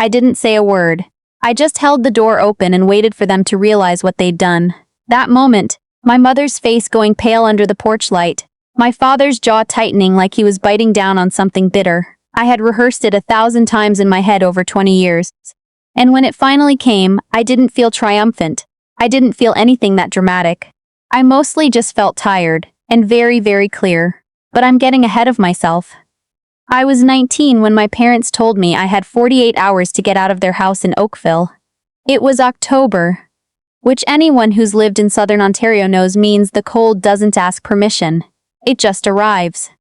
I didn't say a word. I just held the door open and waited for them to realize what they'd done. That moment, my mother's face going pale under the porch light, my father's jaw tightening like he was biting down on something bitter. I had rehearsed it 1,000 times in my head over 20 years. And when it finally came, I didn't feel triumphant. I didn't feel anything that dramatic. I mostly just felt tired, and very, very clear. But I'm getting ahead of myself. I was 19 when my parents told me I had 48 hours to get out of their house in Oakville. It was October, which anyone who's lived in southern Ontario knows means the cold doesn't ask permission. It just arrives.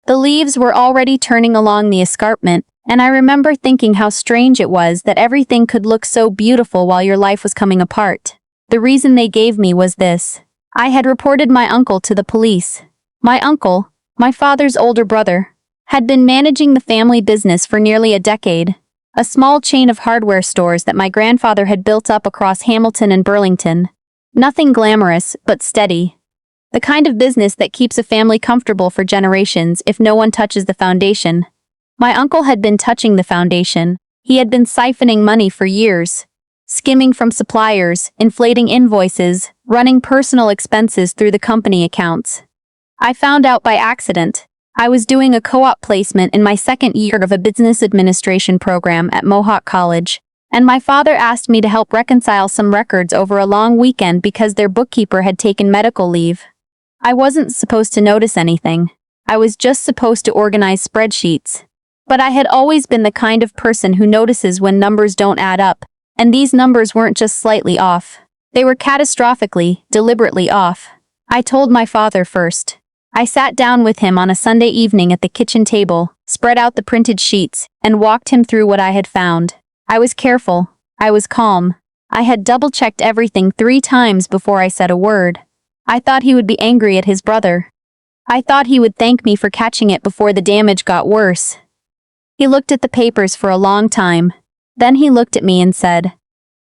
The leaves were already turning along the escarpment, and I remember thinking how strange it was that everything could look so beautiful while your life was coming apart. The reason they gave me was this. I had reported my uncle to the police. My uncle, my father's older brother, had been managing the family business for nearly a decade, a small chain of hardware stores that my grandfather had built up across Hamilton and Burlington. Nothing glamorous, but steady. The kind of business that keeps a family comfortable for generations if no one touches the foundation. My uncle had been touching the foundation. He had been siphoning money for years, skimming from suppliers, inflating invoices, running personal expenses through the company accounts. I found out by accident. I was doing a co-op placement in my second year of a business administration program at Mohawk College, and my father asked me to help reconcile some records over a long weekend because their bookkeeper had taken medical leave. I wasn't supposed to notice anything. I was just supposed to organize spreadsheets. But I had always been the kind of person who notices when numbers don't add up, and these numbers weren't just slightly off. They were catastrophically, deliberately off. I told my father first. I sat down with him on a Sunday evening at the kitchen table, spread out the printed sheets, and walked him through what I had found. I was careful. I was calm. I had double-checked everything 3 times before I said a word. I thought he would be angry at his brother. I thought he would thank me for catching it before the damage got worse. He looked at the papers for a long time. Then he looked at me and said,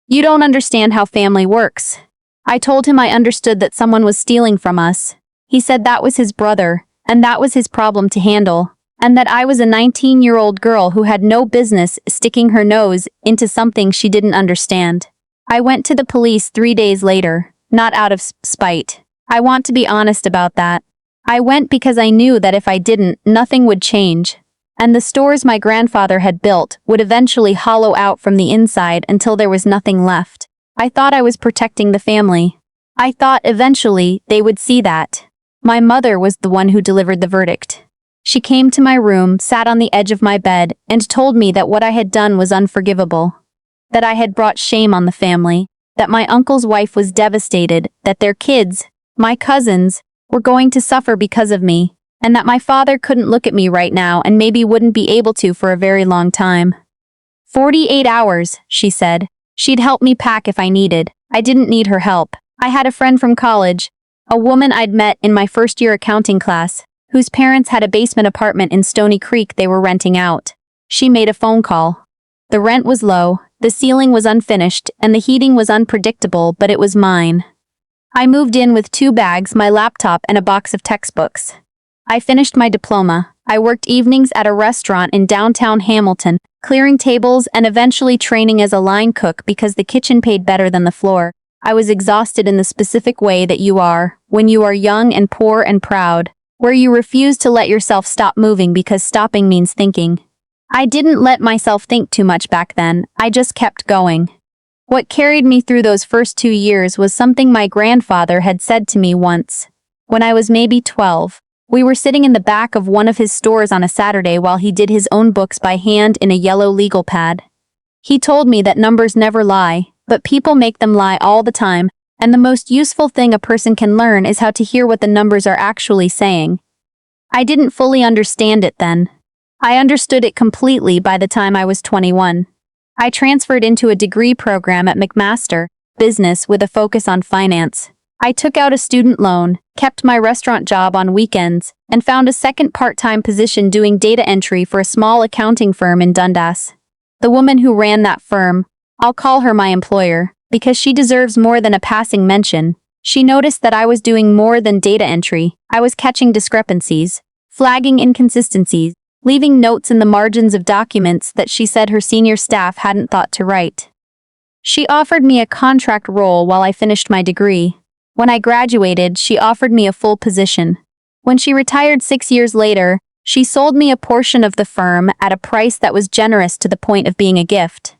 "You don't understand how family works." I told him I understood that someone was stealing from us. He said that was his brother, and that was his problem to handle, and that I was a 19-year-old girl who had no business sticking her nose into something she didn't understand. I went to the police 3 days later, not out of spite. I want to be honest about that. I went because I knew that if I didn't, nothing would change. And the stores my grandfather had built would eventually hollow out from the inside until there was nothing left. I thought I was protecting the family. I thought eventually they would see that. My mother was the one who delivered the verdict. She came to my room, sat on the edge of my bed, and told me that what I had done was unforgivable. That I had brought shame on the family. That my uncle's wife was devastated, that their kids, my cousins, were going to suffer because of me, and that my father couldn't look at me right now and maybe wouldn't be able to for a very long time. 48 hours, she said. She'd help me pack if I needed. I didn't need her help. I had a friend from college, a woman I'd met in my first-year accounting class, whose parents had a basement apartment in Stoney Creek they were renting out. She made a phone call. The rent was low, the ceiling was unfinished, and the heating was unpredictable, but it was mine. I moved in with 2 bags, my laptop, and a box of textbooks. I finished my diploma. I worked evenings at a restaurant in downtown Hamilton, clearing tables and eventually training as a line cook because the kitchen paid better than the floor. I was exhausted in the specific way that you are when you are young and poor and proud, where you refuse to let yourself stop moving because stopping means thinking. I didn't let myself think too much back then. I just kept going. What carried me through those first 2 years was something my grandfather had said to me once. When I was maybe 12, we were sitting in the back of one of his stores on a Saturday while he did his own books by hand in a yellow legal pad. He told me that numbers never lie, but people make them lie all the time, and the most useful thing a person can learn is how to hear what the numbers are actually saying. I didn't fully understand it then. I understood it completely by the time I was 21. I transferred into a degree program at McMaster, business with a focus on finance. I took out a student loan, kept my restaurant job on weekends, and found a second part-time position doing data entry for a small accounting firm in Dundas. The woman who ran that firm, I'll call her my employer, because she deserves more than a passing mention. She noticed that I was doing more than data entry. I was catching discrepancies, flagging inconsistencies, leaving notes in the margins of documents that she said her senior staff hadn't thought to write. She offered me a contract role while I finished my degree. When I graduated, she offered me a full position. When she retired 6 years later, she sold me a portion of the firm at a price that was generous to the point of being a gift.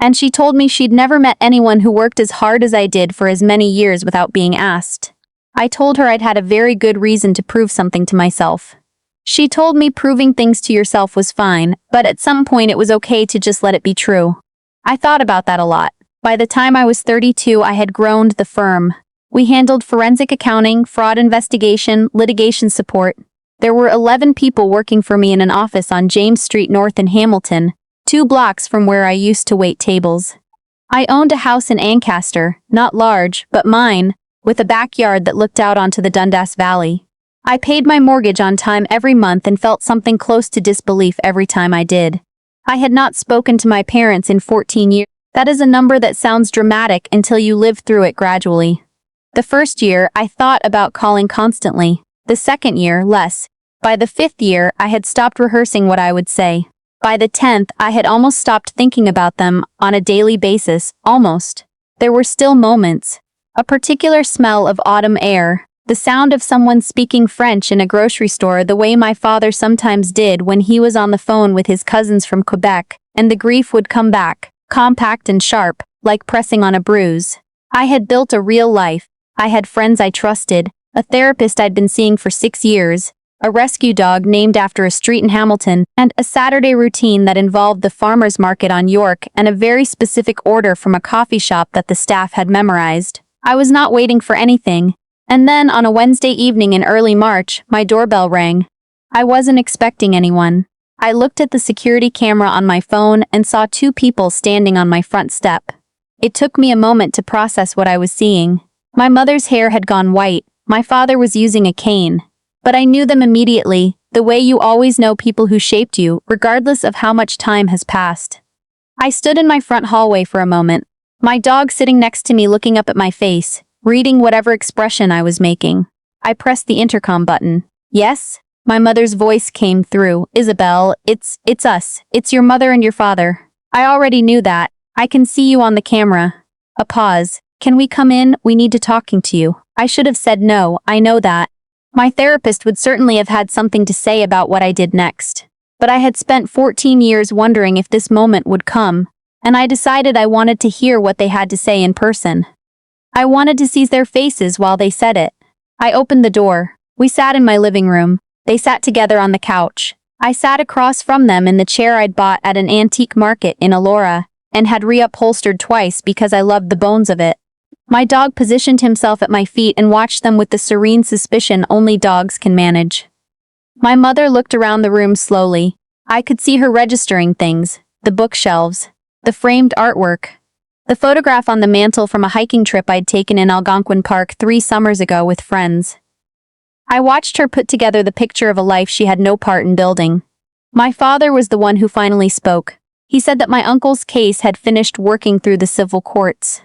And she told me she'd never met anyone who worked as hard as I did for as many years without being asked. I told her I'd had a very good reason to prove something to myself. She told me proving things to yourself was fine, but at some point it was okay to just let it be true. I thought about that a lot. By the time I was 32, I had grown the firm. We handled forensic accounting, fraud investigation, litigation support. There were 11 people working for me in an office on James Street North in Hamilton, 2 blocks from where I used to wait tables. I owned a house in Ancaster, not large, but mine, with a backyard that looked out onto the Dundas Valley. I paid my mortgage on time every month and felt something close to disbelief every time I did. I had not spoken to my parents in 14 years. That is a number that sounds dramatic until you live through it gradually. The first year, I thought about calling constantly. The second year, less. By the 5th year, I had stopped rehearsing what I would say. By the 10th, I had almost stopped thinking about them on a daily basis, almost. There were still moments. A particular smell of autumn air, the sound of someone speaking French in a grocery store the way my father sometimes did when he was on the phone with his cousins from Quebec, and the grief would come back, compact and sharp, like pressing on a bruise. I had built a real life. I had friends I trusted, a therapist I'd been seeing for 6 years, a rescue dog named after a street in Hamilton, and a Saturday routine that involved the farmer's market on York and a very specific order from a coffee shop that the staff had memorized. I was not waiting for anything. And then, on a Wednesday evening in early March, my doorbell rang. I wasn't expecting anyone. I looked at the security camera on my phone and saw 2 people standing on my front step. It took me a moment to process what I was seeing. My mother's hair had gone white. My father was using a cane. But I knew them immediately, the way you always know people who shaped you, regardless of how much time has passed. I stood in my front hallway for a moment, my dog sitting next to me looking up at my face, reading whatever expression I was making. I pressed the intercom button. Yes? My mother's voice came through. Isabelle, it's us. It's your mother and your father. I already knew that. I can see you on the camera. A pause. Can we come in? We need to talking to you. I should have said no, I know that. My therapist would certainly have had something to say about what I did next. But I had spent 14 years wondering if this moment would come, and I decided I wanted to hear what they had to say in person. I wanted to see their faces while they said it. I opened the door. We sat in my living room. They sat together on the couch. I sat across from them in the chair I'd bought at an antique market in Elora, and had reupholstered twice because I loved the bones of it. My dog positioned himself at my feet and watched them with the serene suspicion only dogs can manage. My mother looked around the room slowly. I could see her registering things, the bookshelves, the framed artwork, the photograph on the mantle from a hiking trip I'd taken in Algonquin Park 3 summers ago with friends. I watched her put together the picture of a life she had no part in building. My father was the one who finally spoke. He said that my uncle's case had finished working through the civil courts.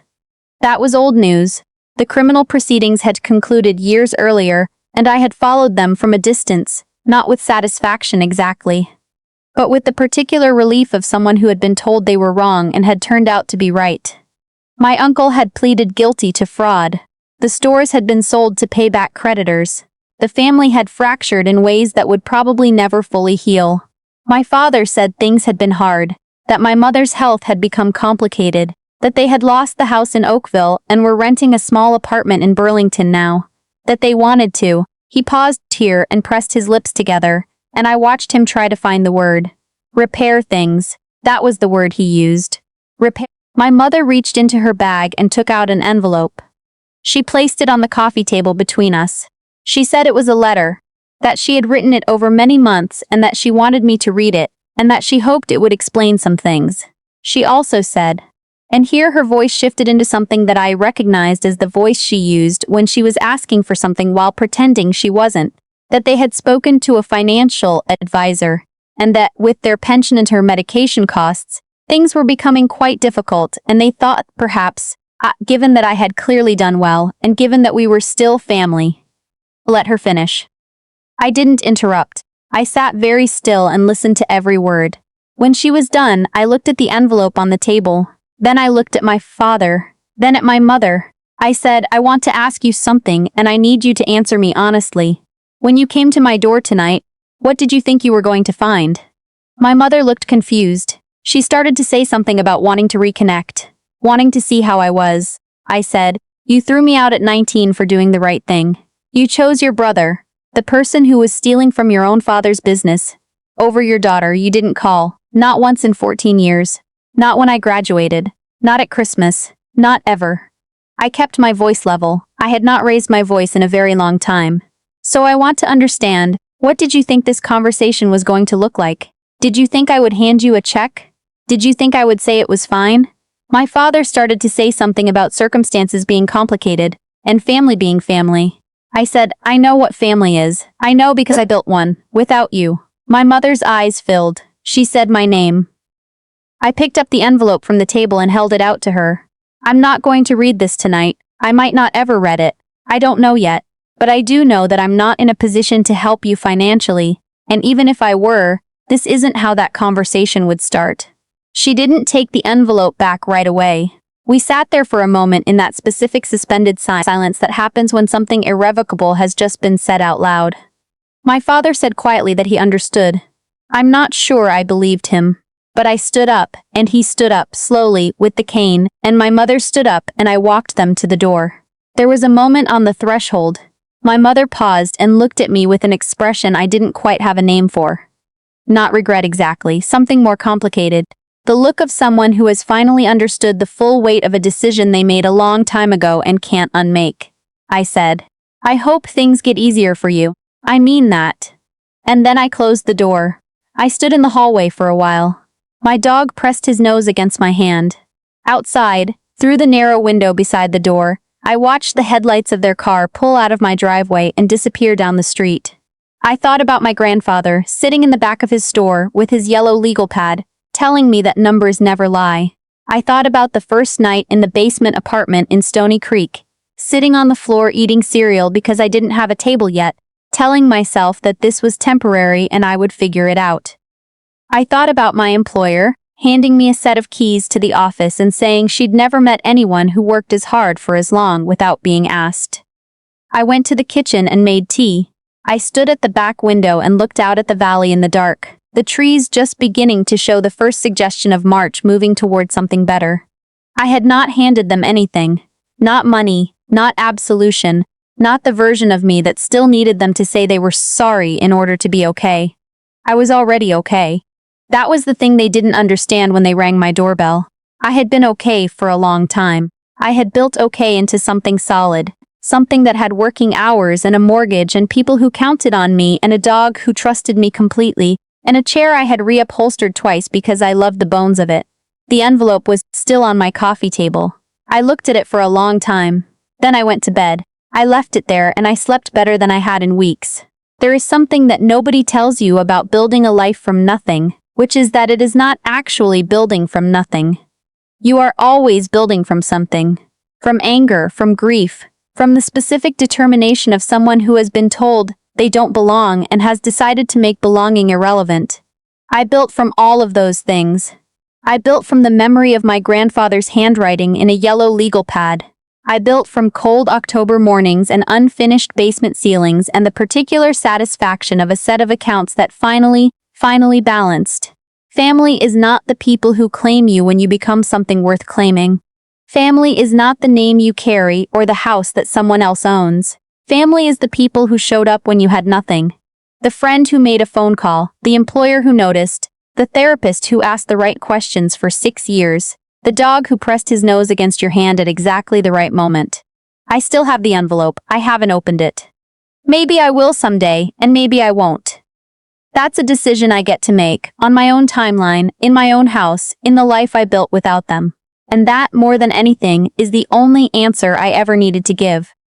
That was old news. The criminal proceedings had concluded years earlier, and I had followed them from a distance, not with satisfaction exactly, but with the particular relief of someone who had been told they were wrong and had turned out to be right. My uncle had pleaded guilty to fraud. The stores had been sold to pay back creditors. The family had fractured in ways that would probably never fully heal. My father said things had been hard, that my mother's health had become complicated, that they had lost the house in Oakville and were renting a small apartment in Burlington now, that they wanted to. He paused here and pressed his lips together, and I watched him try to find the word. Repair things. That was the word he used. Repair. My mother reached into her bag and took out an envelope. She placed it on the coffee table between us. She said it was a letter, that she had written it over many months and that she wanted me to read it, and that she hoped it would explain some things. She also said, and here her voice shifted into something that I recognized as the voice she used when she was asking for something while pretending she wasn't, that they had spoken to a financial advisor, and that, with their pension and her medication costs, things were becoming quite difficult, and they thought, perhaps, given that I had clearly done well, and given that we were still family. Let her finish. I didn't interrupt. I sat very still and listened to every word. When she was done, I looked at the envelope on the table. Then I looked at my father. Then at my mother. I said, I want to ask you something, and I need you to answer me honestly. When you came to my door tonight, what did you think you were going to find? My mother looked confused. She started to say something about wanting to reconnect, wanting to see how I was. I said, you threw me out at 19 for doing the right thing. You chose your brother, the person who was stealing from your own father's business, over your daughter you didn't call, not once in 14 years. Not when I graduated. Not at Christmas. Not ever. I kept my voice level. I had not raised my voice in a very long time. So I want to understand, what did you think this conversation was going to look like? Did you think I would hand you a check? Did you think I would say it was fine? My father started to say something about circumstances being complicated, and family being family. I said, I know what family is. I know because I built one, without you. My mother's eyes filled. She said my name. I picked up the envelope from the table and held it out to her. I'm not going to read this tonight. I might not ever read it. I don't know yet. But I do know that I'm not in a position to help you financially, and even if I were, this isn't how that conversation would start. She didn't take the envelope back right away. We sat there for a moment in that specific suspended silence that happens when something irrevocable has just been said out loud. My father said quietly that he understood. I'm not sure I believed him. But I stood up, and he stood up slowly with the cane, and my mother stood up and I walked them to the door. There was a moment on the threshold. My mother paused and looked at me with an expression I didn't quite have a name for. Not regret exactly, something more complicated. The look of someone who has finally understood the full weight of a decision they made a long time ago and can't unmake. I said, I hope things get easier for you. I mean that. And then I closed the door. I stood in the hallway for a while. My dog pressed his nose against my hand. Outside, through the narrow window beside the door, I watched the headlights of their car pull out of my driveway and disappear down the street. I thought about my grandfather, sitting in the back of his store with his yellow legal pad, telling me that numbers never lie. I thought about the first night in the basement apartment in Stoney Creek, sitting on the floor eating cereal because I didn't have a table yet, telling myself that this was temporary and I would figure it out. I thought about my employer, handing me a set of keys to the office and saying she'd never met anyone who worked as hard for as long without being asked. I went to the kitchen and made tea. I stood at the back window and looked out at the valley in the dark, the trees just beginning to show the first suggestion of March moving toward something better. I had not handed them anything. Not money, not absolution, not the version of me that still needed them to say they were sorry in order to be okay. I was already okay. That was the thing they didn't understand when they rang my doorbell. I had been okay for a long time. I had built okay into something solid, something that had working hours and a mortgage and people who counted on me and a dog who trusted me completely, and a chair I had reupholstered twice because I loved the bones of it. The envelope was still on my coffee table. I looked at it for a long time. Then I went to bed. I left it there and I slept better than I had in weeks. There is something that nobody tells you about building a life from nothing, which is that it is not actually building from nothing. You are always building from something. From anger, from grief, from the specific determination of someone who has been told they don't belong and has decided to make belonging irrelevant. I built from all of those things. I built from the memory of my grandfather's handwriting in a yellow legal pad. I built from cold October mornings and unfinished basement ceilings and the particular satisfaction of a set of accounts that finally balanced. Family is not the people who claim you when you become something worth claiming. Family is not the name you carry or the house that someone else owns. Family is the people who showed up when you had nothing. The friend who made a phone call, the employer who noticed, the therapist who asked the right questions for 6 years, the dog who pressed his nose against your hand at exactly the right moment. I still have the envelope. I haven't opened it. Maybe I will someday, and maybe I won't. That's a decision I get to make, on my own timeline, in my own house, in the life I built without them. And that, more than anything, is the only answer I ever needed to give.